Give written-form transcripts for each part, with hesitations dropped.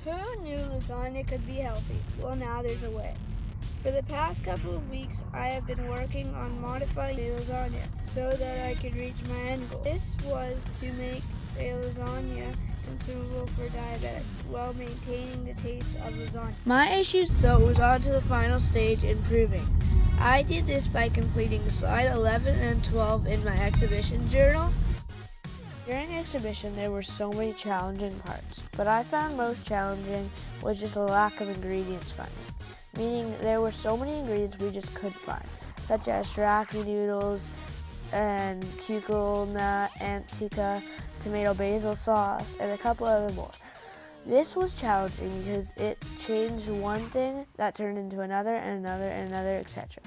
Who knew lasagna could be healthy? Well, now there's a way. For the past couple of weeks, I have been working on modifying the lasagna so that I could reach my end goal. This was to make a lasagna consumable for diabetics while maintaining the taste of lasagna. My issue, so it was on to the final stage, improving. I did this by completing slide 11 and 12 in my exhibition journal. During exhibition, there were so many challenging parts, but I found most challenging was just a lack of ingredients finding, meaning there were so many ingredients we just couldn't find, such as shirataki noodles and cucumber nut, antica, tomato basil sauce, and a couple other more. This was challenging because it changed one thing that turned into another and another and another, etc.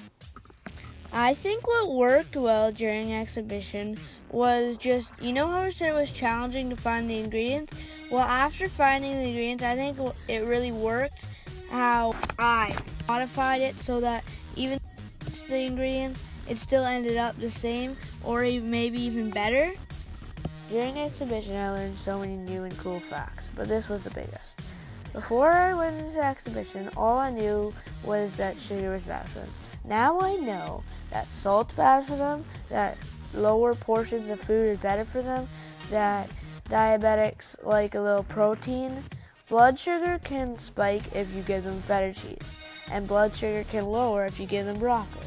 I think what worked well during exhibition was just, how I said it was challenging to find the ingredients? Well, after finding the ingredients, I think it really worked how I modified it so that even the ingredients, it still ended up the same or maybe even better. During exhibition, I learned so many new and cool facts, but this was the biggest. Before I went into the exhibition, all I knew was that sugar was bad for them. Now I know that salt's bad for them, that lower portions of food is better for them, that diabetics like a little protein. Blood sugar can spike if you give them feta cheese, and blood sugar can lower if you give them broccoli.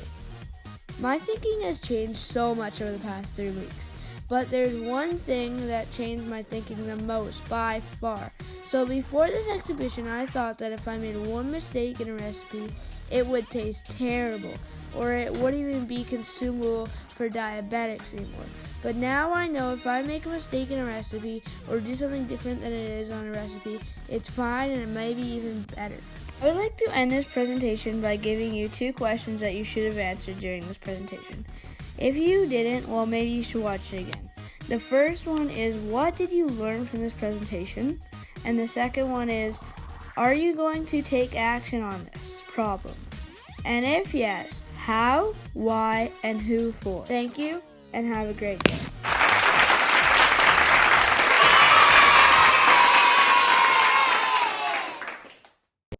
My thinking has changed so much over the past 3 weeks, but there's one thing that changed my thinking the most by far. So before this exhibition, I thought that if I made one mistake in a recipe, it would taste terrible, or it wouldn't even be consumable for diabetics anymore. But now I know if I make a mistake in a recipe or do something different than it is on a recipe, it's fine and it may be even better. I would like to end this presentation by giving you 2 questions that you should have answered during this presentation. If you didn't, well, maybe you should watch it again. The first one is, what did you learn from this presentation? And the second one is, are you going to take action on this problem? And if yes, how, why, and who for? Thank you, and have a great day.